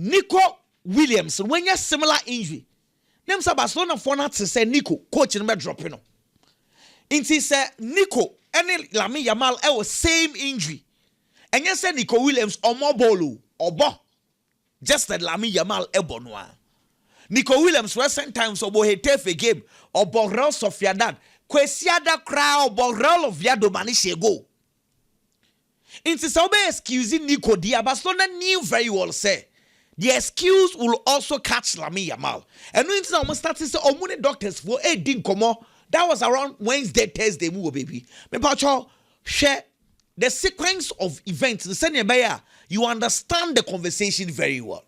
Nico Williams when you similar injury. Them say Barcelona for not to say Nico coach in dropping no. Inti say Nico any Lamine Yamal was same injury. And you say Nico Williams or more bolu or bo. Just that Lamine Yamal ebonwa. Nico Williams recent times obo hete a game or Borrell Sofia dad. Kwesiada cry or Borrell of Yado Manishe go. Inti say obe excusing Nico dia Barcelona knew very well say. The excuse will also catch Lamine Yamal. And when it's almost started to say, oh, many doctors for a didn't come on. That was around Wednesday, Thursday, move baby. Me pacho share the sequence of events. The senior buyer, you understand the conversation very well.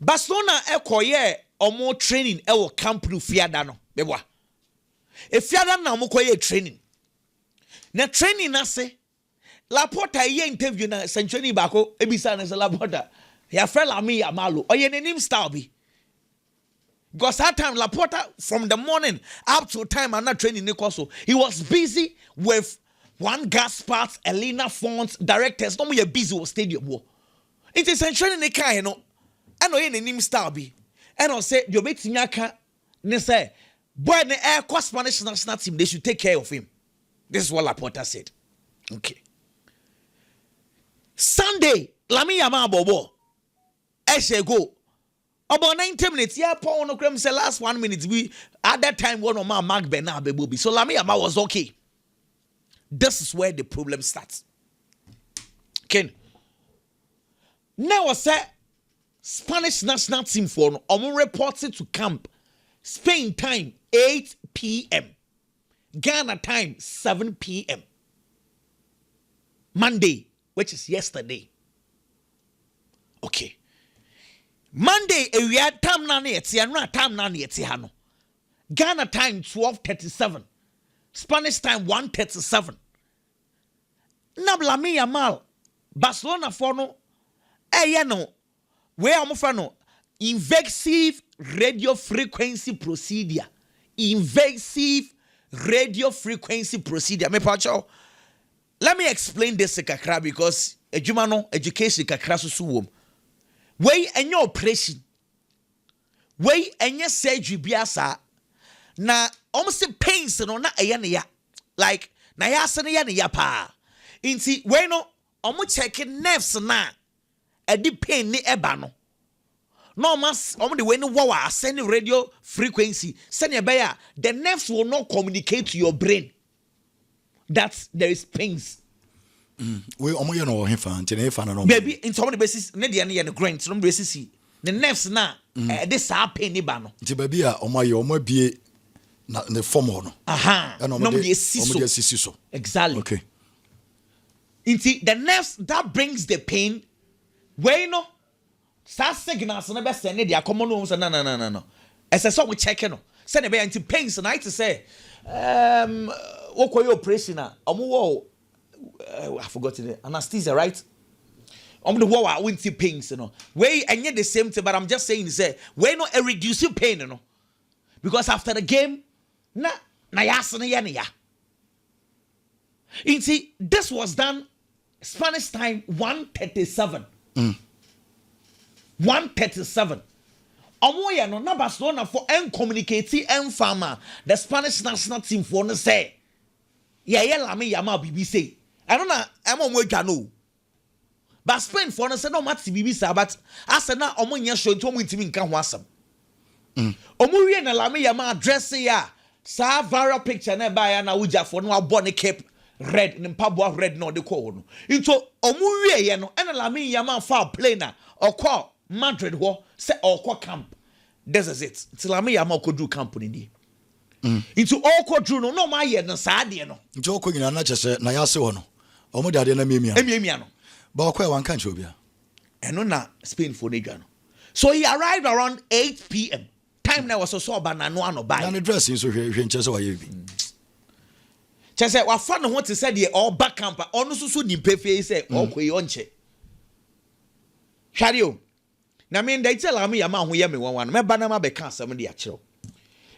Barcelona ekoye omo training ewo camp no fiada no. Beba. E fiada na omo koye training. Na training na se Laporta ye interview na Century Bako ebisa na Laporta. Ya friend Lamine Yamal o ye name style bi. Because that time Laporta from the morning up to time and not training Nicoso. He was busy with one gas parts, Elena Fonts, directors. No more busy with stadium war. It is Century ne kan you know. And ye name style bi. And I say you bet nyaka ne say boy ne air Spanish national team they should take care of him. This is what Laporta said. Okay. Sunday, Lamine Yamal bobo. Eshe go. About 90 minutes, yeah, Paul no crem say last 1 minute. We at that time one of my Mark Bernard Bebobi. So Lamine Yamal was okay. This is where the problem starts. Ken. Now I say Spanish national team for no reported to camp. Spain time 8 p.m. Ghana time 7 p.m. Monday, which is yesterday. Okay. Monday, we had time nani eti anu time nani eti hano. Ghana time 12:37. Spanish time 1:37. Na Lamine Yamal Barcelona for no no where am for no invasive radio frequency procedure. Invasive radio frequency procedure. Me pacho. Let me explain this kakra because ejumano education kakra susuwom. Wey enye operation. Wey enye surgery biasa na almost pains no na eye ne ya. Like na ya se ne ya ne ya pa. Inti wey no omo check nerves na edi pain ni eba no. No mas omo de wey no wo wa send radio frequency. Send e be the nerves will not communicate to your brain that there is pains. We omo no hefa nti na hefa na no. Baby into on the basis ne de ne grain no basis the nerves na this pain ni ba no. Nti baby a omo abie na the form no. Aha. No me sisi so. Exactly. Okay. Inti the nerves that brings the pain we no sa signals na be send dey common no no. Ese so we check no. Send e be anti pains na it say okoyo operation na omo I forgot it. Anesthesia, right? The war I won't see pains, you know. Way and yet the same thing, but I'm just saying, say, we no a reducing pain, you know. Because after the game, na yasana. You see, this was done Spanish time 1:37. 1:37. Omoya no na Barcelona for communicate and farmer the Spanish national team for no say. Yeah, Lamine Yamal BBC. I don't know. I'm on work no. But Spain for no say no matter BBC, but I said now omo show to omo ntimi nka ho asem. Omo wie na Lamine Yamal dress ya. Sa viral picture na ba ya na uja for no abo ne cape red ne mpaboa red no de call no. Into omo wie ye no na Lamine Yamal fa play na okọ Madrid ho say okọ camp. This is it. Till Lamine Yamal ko do camp ni di. Into all drew no my year no sadie no. Into all nyina na chese na yase ho no. Omo de ade na miemia no. Ba kwa wan kan chobia. Eno na Spain for the no. So he arrived around 8 p.m. Time na was so ba na no ano buy. Na the dress so hwe nche so wa ye bi. Chese wa fa no ho te say de all back camp ono so ni pefe say okoyi onche. Shario. Na me ndai tell am ya ma ho ye me wan me ba na ma be kan asem de a kiro.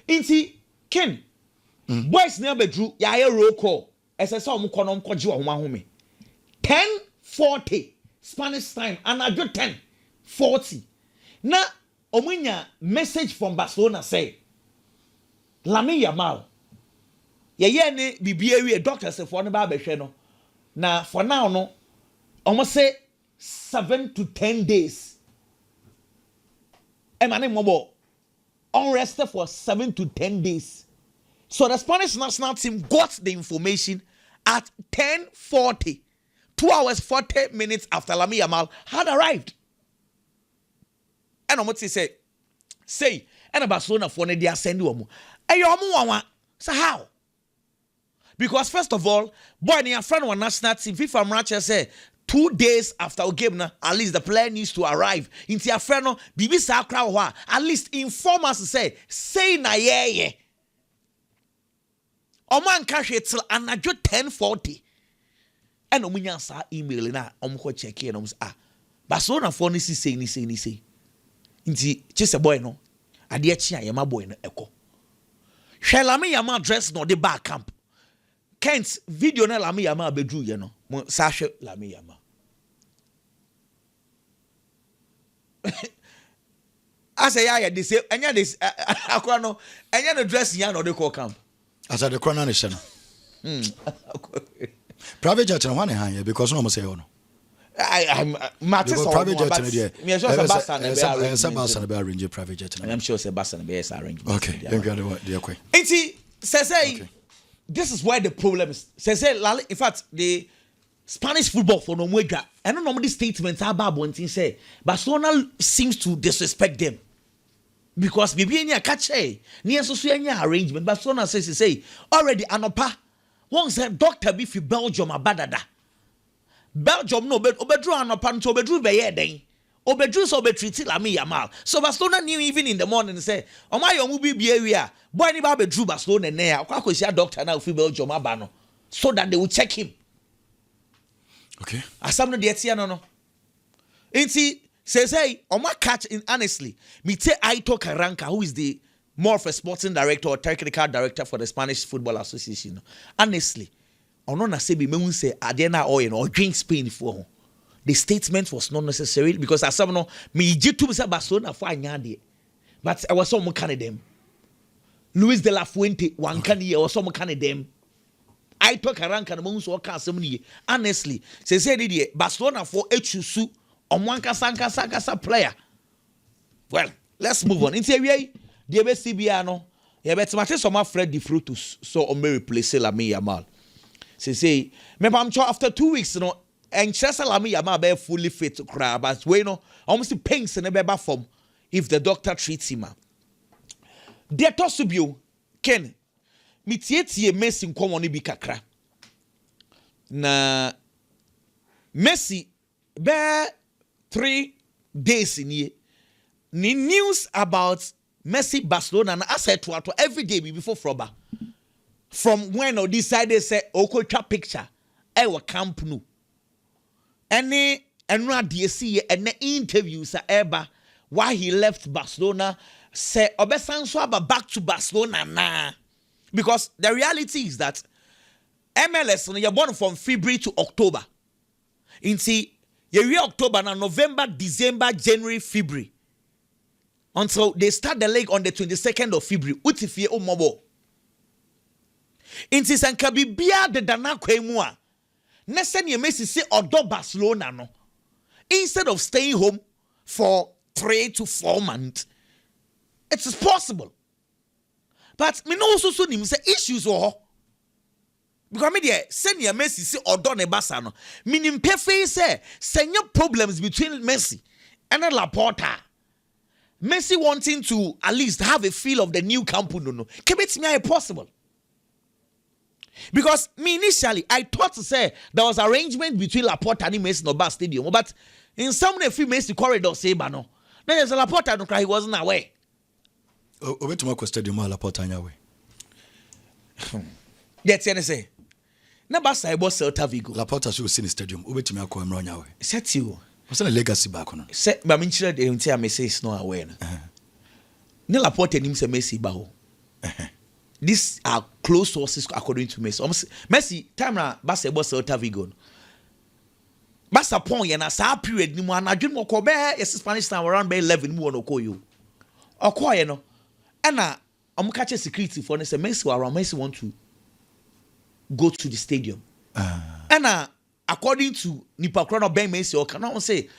Inti Ken, boys never drew ya roll call. As I saw Mukonom Koji or Mahome 10:40 Spanish time and I do 10:40. Now omunya message from Barcelona say Lamine Yamal ye ne bibia wi doctor say for no ba behwe no na for now no almost say 7 to 10 days emane mobo unrested for 7 to 10 days. So the Spanish national team got the information at 10:40, 2 hours 40 minutes after Lamine Yamal had arrived. And I'm say, and Barcelona for they are sending you. So how? Because first of all, boy, your friend one national team, FIFA match say 2 days after a game, at least the player needs to arrive. Into your friend, Bibi Sakra, at least inform us say na ye. Oman cash it till anajo 10:40. And omunya sa email na omko check in Barcelona for ni say. Inti chese boy no ade achi ayema boy no eko. Hwe Lamine Yamal dress no de back camp. Kent video na Lamine Yamal bedru ye no. Mo sa hwe Lamine Yamal. I say ya this enya this akwa no enya no dress ya no de call camp. As the corner nation. Private jet no one hand because no say no. I'm Matis private jet me sure Sebastian be arrange private jet. I'm sure Sebastian be arrange. Okay, thank you the okay. Enti say this is where the problem is. Say in fact the Spanish football for no mwedwa. I don't know the statements about Bontin say Barcelona seems to disrespect them. Because bibi enya kache ni enso enya arrangement Barcelona says say already anopa one said doctor be fi Belgium abadada Belgium no obedru anopa nto obedru be ye den obedru so obetreat Lamine Yamal. So Barcelona knew even in the morning say oma yo mu bibia wi a boy ni ba bedru Barcelona ne a kwakosia doctor na fi Belgium abano so that they will check him. Okay, asam no de etia no enti say Oma catch in honestly Mite Aito Karanka, who is the more of a sporting director or technical director for the Spanish Football Association. Honestly, ono na sebi me say adena or drink Spain for the statement was not necessary because as some no me jitu say Barcelona for anya but I was some kind of them. Luis de la Fuente one can year or some kind of them. Aito Karanka no so ka asem ni honestly say the Barcelona for echusu Omwanka sanka player. Well, let's move on. Into we the BCBA no. Yeah, but match some Fred the Frutus so on me replace Lamine Yamal. Say me pam after 2 weeks no and Chelsea Lamine Yamal be fully fit to cry but we no almost pains in a form if the doctor treats him. There tosubio Ken me tie Messi nkom oni bi kakra. Na Messi be 3 days in here. The news about Messi Barcelona and I said to every day before Froba. From when I decided say Okocha picture, I will camp no. Any and DSC and the interviews ever why he left Barcelona say Obesan Swaba back to Barcelona na. Because the reality is that MLS you're born from February to October. In see October, November, December, January, February. Until they start the league on the 22nd of February. Utifie omobo. Inti sankabi bia de dana kwemua. Nesen ye Messi say odo Barcelona no. Instead of staying home for 3 to 4 months. It is possible. But me no also so nim say issues or because me there send your Messi say odo ne Barca no minim pefe say send problems between Messi and Laporta. Messi wanting to at least have a feel of the new camp no keep me possible. Because me initially I thought to say there was arrangement between Laporta and Messi no Barca stadium but in some of the few Messi corridor say ba no then there's a Laporta no cry he wasn't aware. Went to my stadium Laporta anyway. That's what I say. Na Barca I bought Celta Vigo. Laporta should see the stadium. Ubetimi akọ emro nyawe. Set you. What's the legacy back on? Say ma minchire de ntia Messi is no aware. Na Laporta nim say Messi ba ho. These are close sources according to Messi. Messi time na Barca bought Celta Vigo. Basa pon ye na saa period ni mu anadwen mo ko be yes Spanish time around be 11 mu no ko you. Okoye no. Na catch security for say Messi around Messi want to go to the stadium. And according to Nipa Krono Ben Messi or can say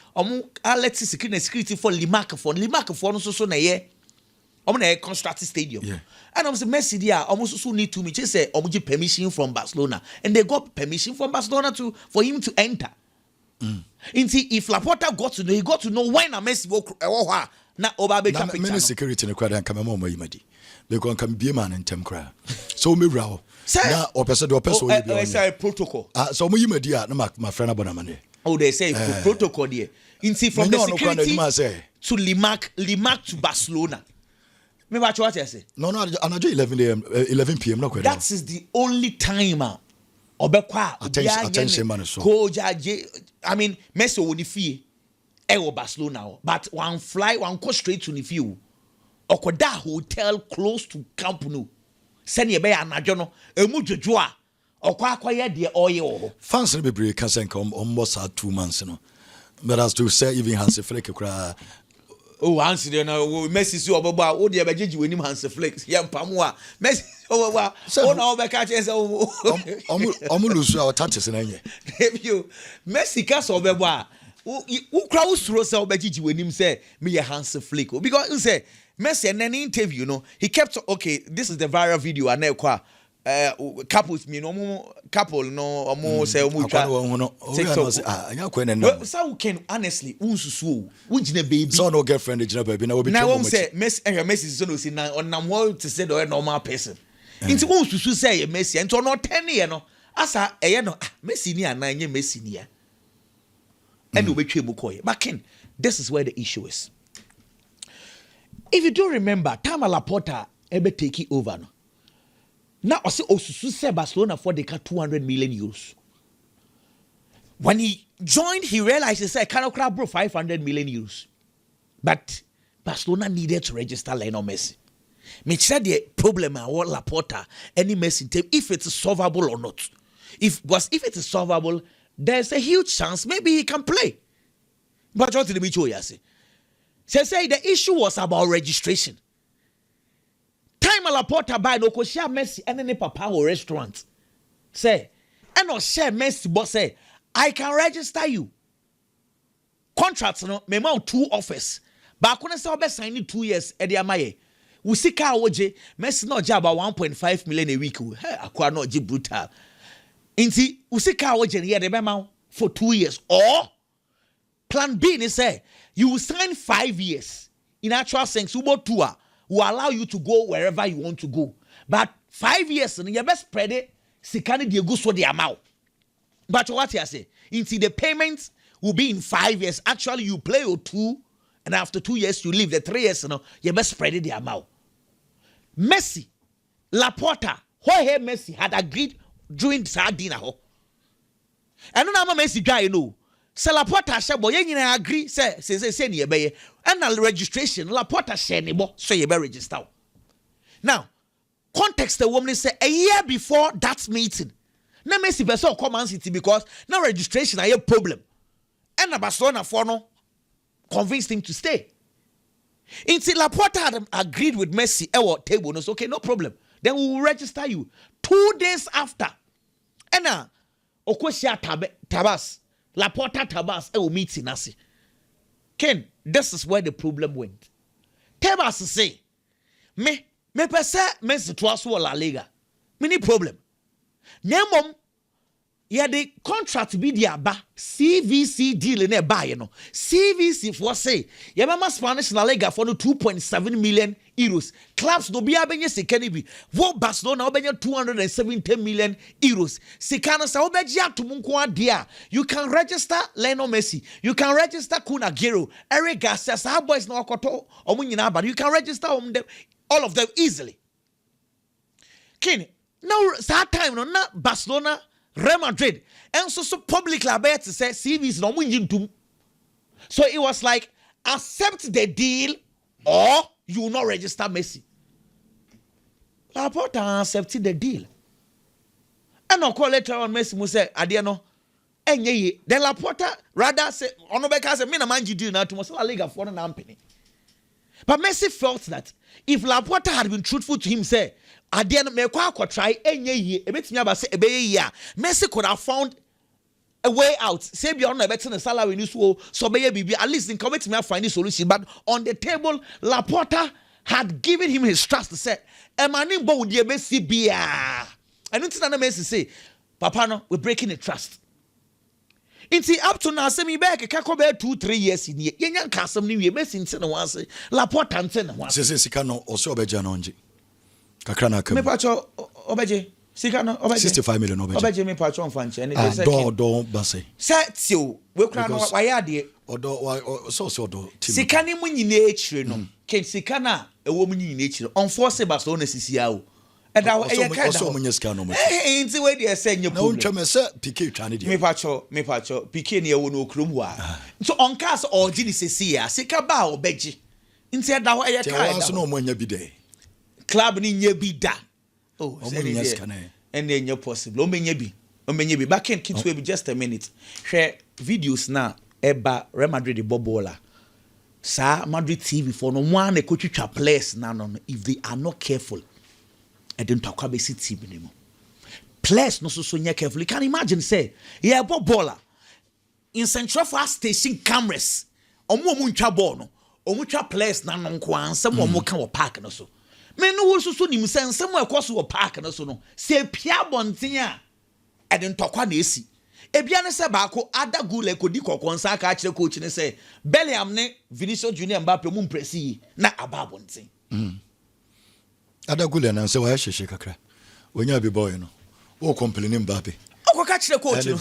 let's security for Limac for no so na ye na construct stadium. Yeah. And say Messi there almost so need to me just say permission from Barcelona, and they got permission from Barcelona for him to enter. If Laporta got to know when a Messi will na oba be picture. Many security in the crowd and come on my because can be a man in tem cry. So me raw. Now or person do person will say protocol. So me media no my friend abonamane. Oh, they say protocol there. From the security to Limac to Barcelona. Me what I say? No, anajo 11 p.m. no kweda. That is the only time obekwa attention man so. I mean, Messi woni fie Barcelona, but one go straight to the view. Okoda hotel close to Camp Nou. Send ye be anajo no emu dwodwo a akwaye de oye. Fans be break can say come almost 2 months no. But as to say even Hansi Flick kra. Oh, Hansi dey na Messi si obobo o de bejeji wenim Hansi Flick. Ye mpam a Messi obobo o na obeka che say omu lusu our touches na nye. You Messi ka so obobo a who crowd suro say obeji wenim say me ye Hansi Flick because you say Messi in an interview, he kept this is the viral video and couples me no couple no say so can honestly unsusu ujine baby so no girlfriend ujine baby na obi now say Messi so no say na onam what to say the normal person into unsusu say Messi and no 10 year no asa no Messi ni ananye Messi ni and we betwe bukoye but Ken, this is where the issue is. If you do remember, time Laporta ever take it over. No? Now, I say, Osusu said Barcelona for the 200 million euros. When he joined, he realized he said, "Can I bro 500 million euros?" But Barcelona needed to register Lionel Messi. Me said the problem I want Laporta any Messi team if it's solvable or not. If it is solvable, there's a huge chance maybe he can play. But what did we show you? Say the issue was about registration. Time Laporta buy no ko share Messi and any papa or restaurant. Say, and no share Messi but say, I can register you. Contracts no me ma 2 offers. But I say obe sign 2 years e dey amaye. We see car oje Messi no job about 1.5 million a week. Hey, akwa no je brutal. Inti we see car oje here dey be ma for 2 years or plan B ni say you will sign 5 years. In actual sense, Ubo tour will allow you to go wherever you want to go. But 5 years, and you best spread it. Sikani de go so the amount. But what you say? Into the payments will be in 5 years. Actually, you play or 2, and after 2 years you leave. The 3 years, you best spread it the amount. Messi, Laporta, where Messi had agreed during that dinner. And no Messi guy, you know. Se Laporta share boy you agree say ne be and registration Laporta share ne bo so you be register. Now context the woman say a year before that meeting na Messi be so come Man City because now registration are a problem and Barcelona for no convinced him to stay until Laporta had agreed with Messi table no so okay no problem then we will register you 2 days after and Okosia Tabas Laporta Tabas meeting us. Ken, this is where the problem went. Tabas say, me pese Messi to us La Liga. Many problem. Nemom, yeah, the contract be the aba CVC deal in a buy, you know. CVC for say, yeah, mama Spanish La Liga for no 2.7 million euros. Clubs no be abenye sekani bi. Wo Barcelona obenye 270 million euros. Sekana sa obeji to munko dia. You can register Lionel Messi. You can register Kun Aguero, Eric Garcia, sa boys no okoto omunyina but you can register all of them easily. Ken, now that time no na Barcelona Real Madrid and so publicly about to say CVs no munjintum. So it was like accept the deal or you will not register Messi. Laporta accepted the deal. And I'll call later on Messi will say, Adiano, enye then Laporta rather say onobeka say me na man deal na to mo La Liga for na company. But Messi felt that if Laporta had been truthful to him, say, at the end, me kwa try enye ye, ebetimi aba say ebe ye Messi could have found a way out. Say be on a better salary in so be bibi at least in betimi find a solution. But on the table, Laporta had given him his trust to say, "Emani bo di Messi bia." And until na Messi say, "Papa no, we're breaking the trust." Inti up to now, say me back, kako be 2-3 years in ye. Yenyan kasam ni we Messi nse na wanse. Laporta nse na wanse. Se sika no oso obeja no nje. Kakra na kam. Me pacho obeje. Sika no obeje. 65 million obeje. Obeje me pacho mfanche. Do base. Sa tio, we kra no waya de. Odo so do team. Sika ni mu nyina echire no. Ken sika na ewo mu nyina echire. Unforce Barcelona sisi ya o. Eda eye ka da. Oso munye sika no mo. Inti we de say nye problem. Na untwa me se PK twa ne de. Me pacho PK ne ewo no okrom wa. So on cast or gini sisi ya. Sika ba obeje. Inti eda ho eye ka da. Te so no mo anya bi de. Club ni nye bi da. Oh, yes, and then you're possible. Omenye bi. Back in kids will be just a minute. Share videos now. Eba Real Madrid the bobola. Sa Madrid TV for no one a coach players now. No, if they are not careful, I don't talk about team anymore. Players no so careful. You can imagine say, yeah, bobola in central fast station cameras. Omo muncha ball no. Omucha players na no kwa some mo kan park no so. Me no wo so nim sense mo ekoso wo park no so no se pia bonten a eden tokwa na esi ebia ne se baako ada gule kodi kokonsa ka kire coach ne se Bellingham ne Vinicius Junior Mbappe mu mpresi na aba bonten ada gule na se wa hyehyɛ kakra onya bi boy no wo complain Mbappe okoka kire coach no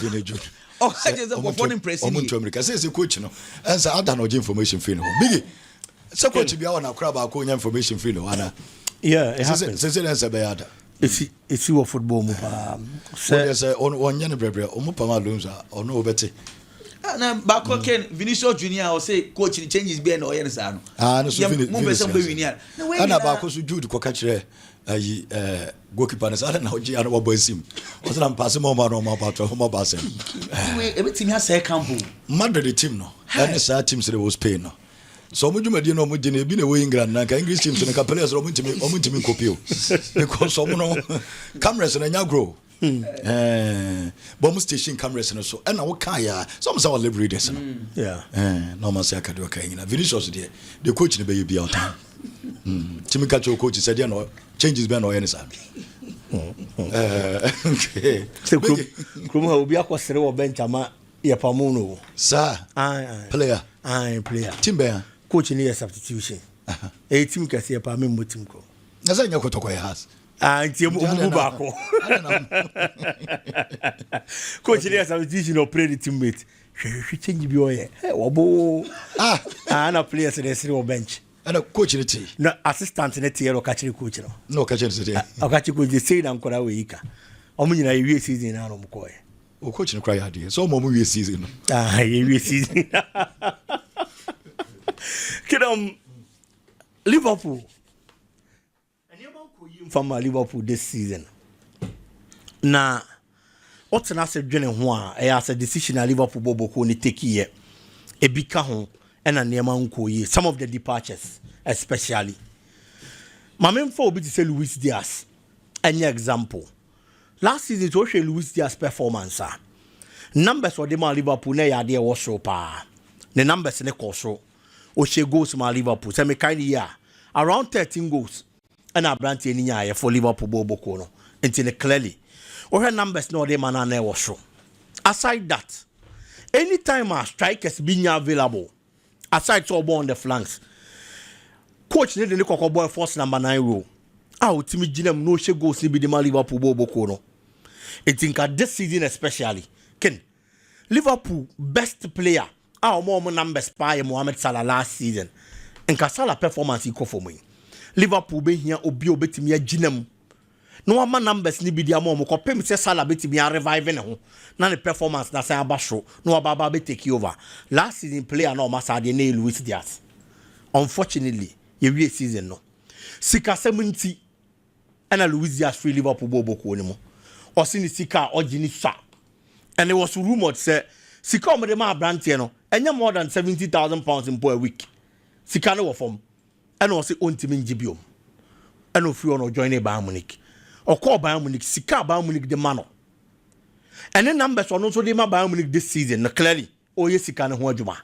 oh just for phone impressing omuntu America say coach no ensa ada no information free no bigi se coach bia wana kra ba ko onya information free no ana. Yeah, it happens. If you were football, say on yan brebre, Omupama Lunza, or no better. Back again, Vinicius Junior or say coach changes being no answer. No, so and about course you do to catch goalkeeper. I don't know, Giano boys him. Was I'm passing more on my part of home about him. Everything has a campo. Madrid team no, and the team said it was pain. So much you know, Mujin been away England, like English teams and a couple of Omuntimin copio. Because some cameras and a grow. Bomb station cameras and so, and our kaya, some of our liberators. Yeah, no man say I can do a kind of Vinicius, the coach in the baby out time. Timikacho coach said, you know, changes been or any side. Okay. So, Krum will be a question of Benchama, Yapamuno. Sir, player. Player. Timber. Coach in the substitution. A team can see a Pammy Mutimko. As I know what I has. Timbako. Coach in the substitution or play the teammate. She change your hair. Wabo. And a player in the city bench. And a coach in the tea. No assistant in the tea or catching coach. No catching the tea. I'll catch you with the same Uncle Awika. Omina, you season in our McCoy. Oh, coach in cry idea. So, Momu season. You season. Liverpool. From Liverpool this season. Now, what's an asset journey? One, I asked a decision at Liverpool Bobo Koni take here. A big kahon and a near Manko. Some of the departures, especially. My main for be to say Luis Diaz. Any example? Last season, to show Luis Diaz performance. Numbers for them Liverpool, ne idea was so pa. The numbers in the course. Oshe goals ma Liverpool. Say me kind year around 13 goals. And I brand any year for Liverpool Bobo Kono. Until clearly. Or her numbers no they man na was show. Aside that, anytime our strikers being available, aside to on the flanks, coach need the coco boy force number 9 role. Timi Ginem no she goals be the Liverpool Bobo Kono. I think at this season especially, Ken Liverpool best player. Our more numbers by Mohamed Salah last season. And Salah performance equal for me. Liverpool be here obio betimi aginem. No man numbers ni bi dia mo ko pem se Salah betimi reviving ho. Na the performance na say abasho. No ababa be take over. Last season player no masa de na Luis Diaz. Unfortunately, ye season no. Sika 70 and Luis Diaz free Liverpool bobo ko ni mo. O sini sika o gini sa. And it was rumored say sika omede ma brantie no enya more than 70,000 pounds in a week. Sika no form. And also ontimi ngibiom. And no free on join Bayern Munich. Or call Bayern Munich sika Bayern Munich the mano. And the numbers on also the Bayern Munich this season. Clearly, yes sika no ho adwuma.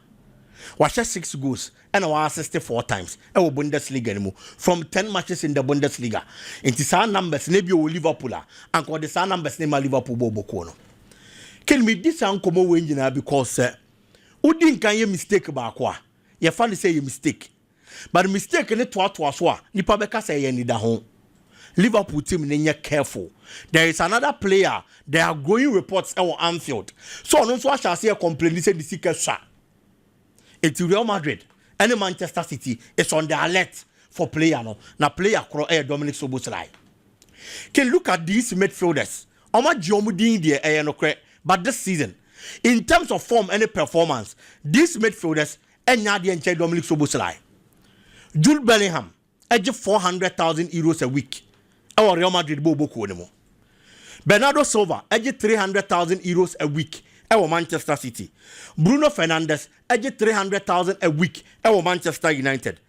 Washa 6 goals and I assisted 4 times. I will Bundesliga anymore. From 10 matches in the Bundesliga. Into some numbers, maybe you Liverpool and call the same numbers name Liverpool Bobo Kono. Can me this uncommon win because Udin can you mistake about qua? You finally say you mistake. But the mistake in it to aswa, Nipa Beka say you need a home. Liverpool team is careful. There is another player. There are growing reports on Anfield. So no so I shall say a complaint say the secret shot. It's Real Madrid and Manchester City is on the alert for player no. Now player Dominic Soboslai. Can look at these midfielders. Oma Giomudin there no correct. But this season, in terms of form and performance, these midfielders and Nadia and Dominic Soboslai. Jude Bellingham, edge 400,000 euros a week. Our Real Madrid Bobo Konemo. Bernardo Silva, edge 300,000 euros a week. Our Manchester City. Bruno Fernandes, edge 300,000 a week. Our Manchester United.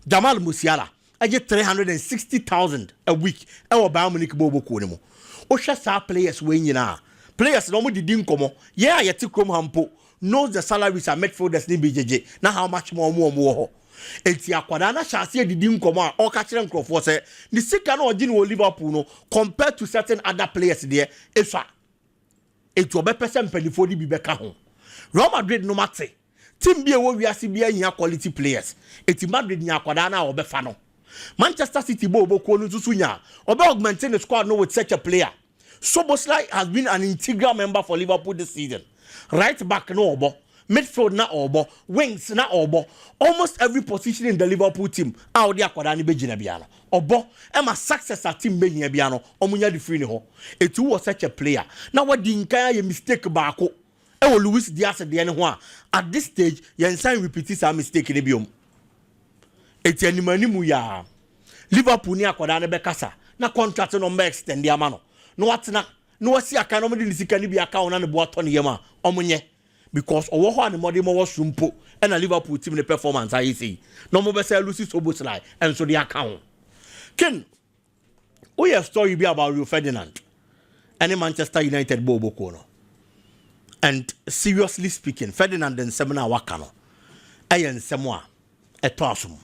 Jamal Musiala, edge 360,000 a week. Our Bayern Munich Bobo Konemo. Osha sa players when na. Players no mo didn't come. Yeah, yeti krom hampo. Knows the salaries are midfielders ni BJJ. Now how much more. Eti akwada na chance didn't come out. All catch them for say the sika no ogin wo Liverpool no compared to certain other players there. Efa. Etu obepe mpanifo di bibeka ho. Real Madrid no mate. Team bi ewo wiase bi anya quality players. Eti Madrid nya akwada na obefa no. Manchester City bobo ko no susu nya. Obe augmenting the squad no with such a player. Soboslai has been an integral member for Liverpool this season. Right back no obo. Midfield na obo, wings na obo. Almost every position in the Liverpool team. Audi akwada ni bejina biano. Obo, ema successor team bejina biano. Omunya di free ni ho. It was such a player. Now what the nkaya ye mistake bako. Ewo Luis Diaz de ene ho. At this stage, ye nsan repeat sa mistake ni biom. Eti animani mu ya. Liverpool ni akwada ne bekasa. Na contract no mbe extend ya mano. No watna. No wasi aka no mde nisika ni bi aka ona ne bo ato ne yema. Omunye. Because owo ho an mode mo wasumpo and a Liverpool team the performance I see. No mo be say Lucy Soboslai and so the account. Ken, we have story be about Rio Ferdinand and Manchester United Bobo Kono. And seriously speaking, Ferdinand and Semana Wakano. Ayen Semwa etosum.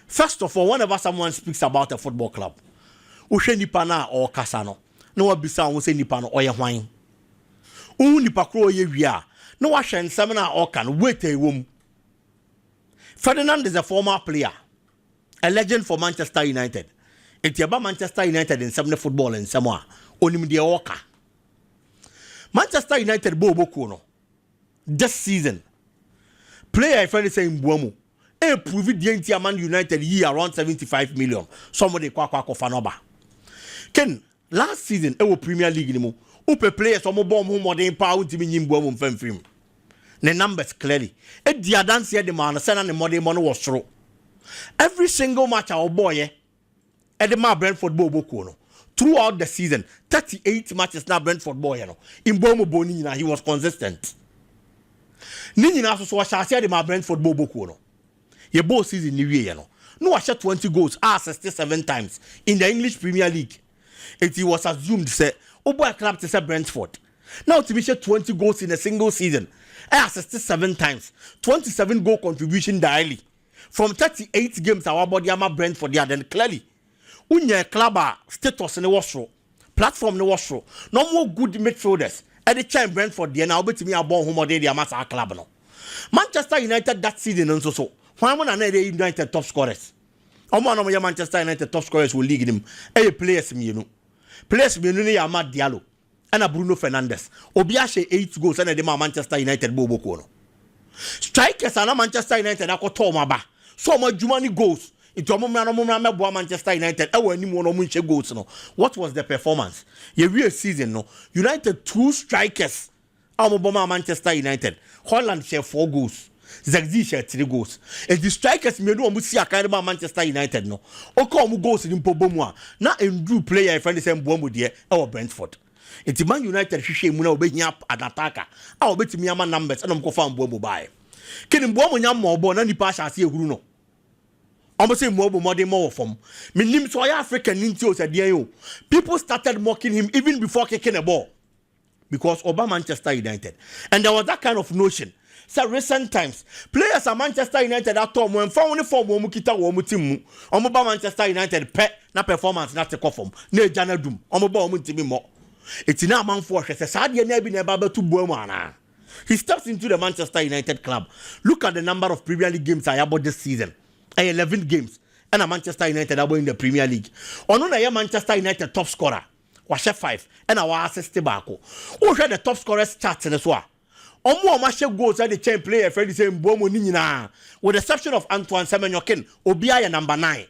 First of all, whenever someone speaks about a football club, Ushe Nipana or Kasano, no abisa won say Nipano or Yahwine. Nipakro ye wia. No washen seminar or can wait a womb. Ferdinand is a former player, a legend for Manchester United. It's about Manchester United in 7 football in Samoa. Onim de Oka. Manchester United Bobo Kono. This season, player I find saying Buomo. A prove the Man United year around 75 million. Somebody kwakwa fanoba. Ken, last season, our Premier League anymore. Upe players omo bomb who modern power to be nyimbo mo mfam film. The numbers clearly. E dia dance here the man send and the modern money was through. Every single match our boy e the man Brentford Bobo Kono. Throughout the season, 38 matches now Brentford boy no. In Bomo Boni he was consistent. Nini na so share the man Brentford Bobo Kono. Ye both season new year no. No I shot 20 goals, assisted 7 times in the English Premier League. It was assumed say Obo club to say Brentford. Now to be 20 goals in a single season. I assisted 7 times. 27 goal contribution daily. From 38 games our body ama Brentford there then clearly. Unye club status in the washroom. Platform in the washroom. No more good midfielders. At the time Brentford there now bet me a born home day the Amasa club no. Manchester United that season and so. Why one another United top scorers? Omo no Manchester United top scorers will league them. Players me you know. Players me no Amad Diallo and Bruno Fernandes. Obiashe 8 goals and the Manchester United Bobo Kono. Strikers and Manchester United akotoma ba. So much Jumani goals. Into Manchester United. Goals no. What was the performance? Ye real season no. United 2 strikers. Manchester United. Holland share 4 goals. Zagzi share 3 goals. And the strikers me no see a Manchester United no. Oko goals in Pobomwa. Na endru player friend the same Bomo there or Brentford. It's Man United hwehwe mu na obehia an attacker. A obetimi ama numbers na mkofa Mbuomo bae. Kini Mbuomo nya mo na nipa asase ehuru no. Almost say more more from me so African ninti people started mocking him even before kicking a ball because Obama Manchester United, and there was that kind of notion. So recent times players at Manchester United at Tom when found form kita team Omoba Manchester United na performance na take off na jana dum Omoba team mo it's now man for sad na bi na baba to Buemo. He steps into the Manchester United club. Look at the number of Premier League games I about this season. 11 games and a Manchester United are in the Premier League. Ono na Manchester United top scorer. Washe 5 and our assist back. Who had the top scorers charts in the swa. Omo mashe goals at the chain player for the same Mbuomo ni nyina. With the exception of Antoine Semenyokin, Obiaya number 9.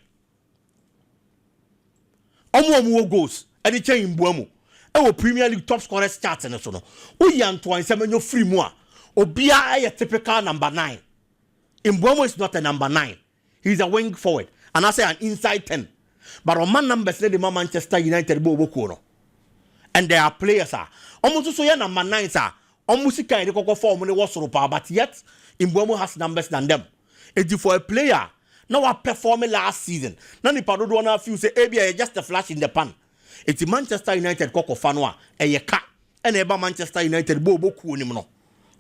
Omo goals at the chain Mbuomo. Our Premier League top scorers charts in the sono. Uyi Antoine Semenyo free moi. Obiaya typical number 9. Mbuomo is not a number 9. He's a wing forward. And I say an inside 10. But on man numbers, the Manchester United Bobo. And there are players, almost so number 9, sir. Almost kind of form when it was so far, but yet Mbuomo has numbers than them. It's for a player. Now I performed last season. Nani Pado do na feel say ABA just a flash in the pan. It's Manchester United Coco Fanwa, a yeka, and eba Manchester United Bobo Kunimno.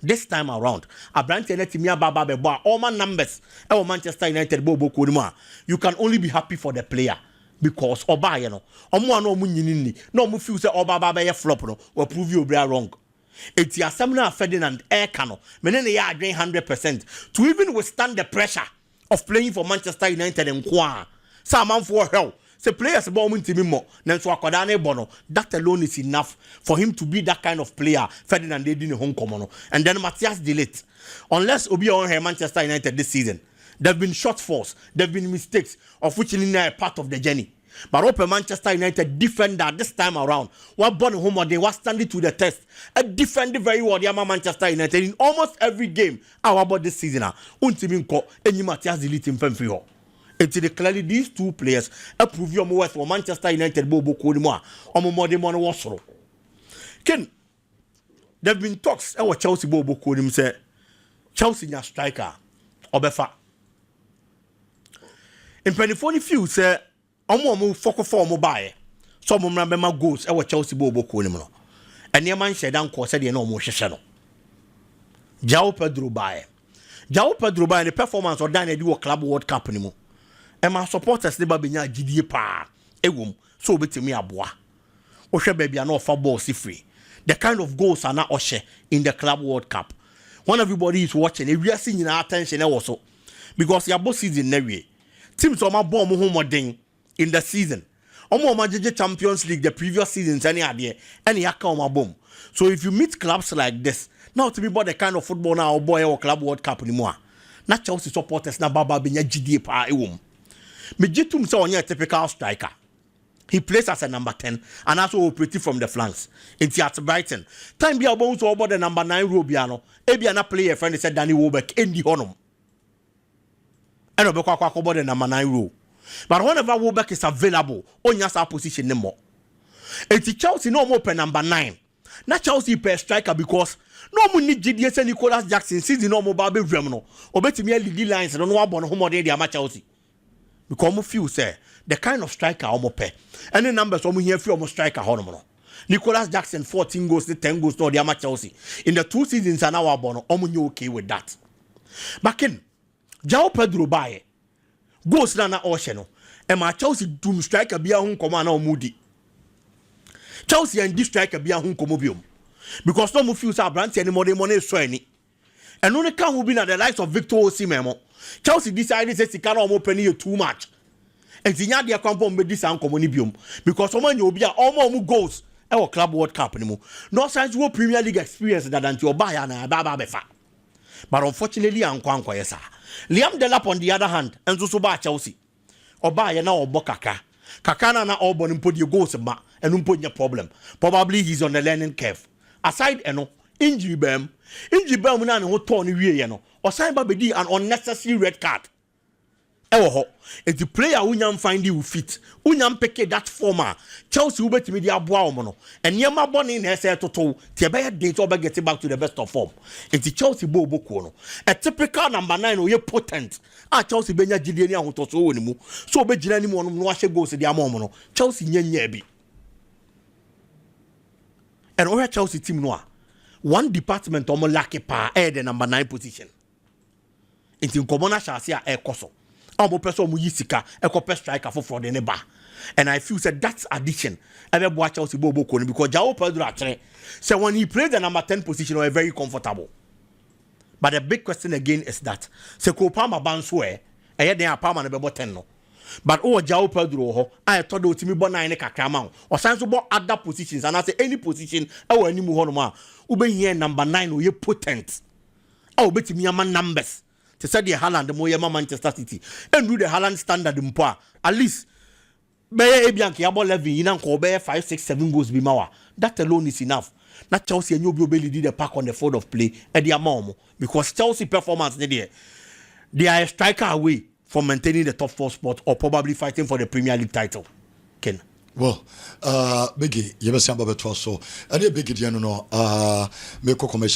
This time around, a branch and Timia Baba Beba, all my numbers, our Manchester United Bobo Kurima. You can only be happy for the player because Oba, you know, Omo no Munini, no Mufu say Oba Baba flop no, will prove you wrong. It's your Samna Ferdinand Air Cano, Menene ya 100% to even withstand the pressure of playing for Manchester United and Kwa. Some for hell. Say players born to me more than Swakodane Bono. That alone is enough for him to be that kind of player. Ferdinand they didn't home common. And then Matthias delete. Unless Obi on here Manchester United this season, there have been shortfalls, there have been mistakes, of which in a part of the journey. But open Manchester United defender this time around. What born home or they was standing to the test. A defender very well Manchester United in almost every game. How about this season? Untiminko any Matthias delete in Femfrio. It's clearly these two players approve your worth for Manchester United Bobo Kodimoa or Momode Mono Wasro. Ken, there have been talks about Chelsea Bobo Kodim say Chelsea na striker Obefa. In Penifoni few say Omo foko for mobile. Some remember goals about Chelsea Bobo Kodimo. And your man said uncle said you know more shano. Jao Pedro Baye. Jao Pedro Baye the performance or done do a club World Cup anymore. And my supporters never been a GD pa. Ewum, so bet me a bois. Oshe baby are not for ball free. The kind of goals are not Oshe in the Club World Cup. When everybody is watching, if we are seeing our attention also. Because your boss season every teams on my bomb home ding in the season. Omo Major Champions League the previous seasons any idea any account my bomb. So if you meet clubs like this, now to be about the kind of football now or boy or Club World Cup anymore. Not Chelsea supporters na baba binya GD pa ewum. Mejitum so on a typical striker. He plays as a number 10 and also operating from the flanks. It's at Brighton. Time be about to about the number 9 Robiano. Ebiana player friend said Danny Welbeck in the honor. And about the number 9 row. But whenever Welbeck is available, on your position no more. It's Chelsea no more per number 9. Not Chelsea per striker because no more need GDS and Nicholas Jackson season no more Bobby Remno. Or better me Lily Lines and no one home or day ama Chelsea. Because I feel say the kind of striker almost pay. And the numbers almost here for almost striker hormono. Nicholas Jackson 14 goals, 10 goals no the ama Chelsea. In the 2 seasons and now bono almost okay with that. But Ken, Jao Pedro Baye goals na ocean. And my Chelsea doom striker be a home command or moody. Chelsea and this striker be a home commobium. Because no more feels are branch anymore than money so any. And only can will be at the likes of Victor Osimhen. Chelsea decided that he cannot open you too much. And Zinya dia kwampo mbe this and communibium. Because someone you be almost goals our Club World Cup anymore. No signs of Premier League experience that until Bayern and Baba Befa. But unfortunately, Ankwanko yesa. Liam Delap on the other hand, and so ba Chelsea. Obaya na Obokaka. Kakana na Obon and put your goals and put your problem. Probably he's on the learning curve. Aside injury bam na no turn we or sign babedi an unnecessary red card. It's the player who find you fit. Who pick that former. Chelsea will bet me the aboa and Yama Bonnie has said to Tibet date over getting back to the best of form. It's the Chelsea Bobo Kono. A typical number 9 or you're potent. Chelsea Benya Gideon who to so anymore. So be Gideon one wash goes to the Amono. Chelsea Yenyebi. And over Chelsea team noir. One department almost lucky pa the number 9 position. It's in Comona Shasia Air Coso. Amo person mu yisika ekope striker for the neighbor. And I feel said that's addition. Ever boy Chelsea Bobo Koni because João Pedro atre. So when he plays the number 10 position, we're very comfortable. But the big question again is that se Kopama Banswe, I had the Apama and Bebo 10 no. But João Pedro, I thought they would be born 9 kakramount or signs about other positions and I say any position or any muhonoma. Ube here number 9 or you potent. Oh, bet me a man numbers. To say the Haaland, the Moyama Manchester City, and do the Haaland standard in poor. At least, Bayer Bianchi, about 11, you know, 5, 6, 7 goals be mawa. That alone is enough. Not Chelsea and you be did the pack on the field of play at the amount because Chelsea performance they are a striker away from maintaining the top 4 spot or probably fighting for the Premier League title. Ken. Well, Biggie, you ever seen about so? And Biggie, you know, make a commercial.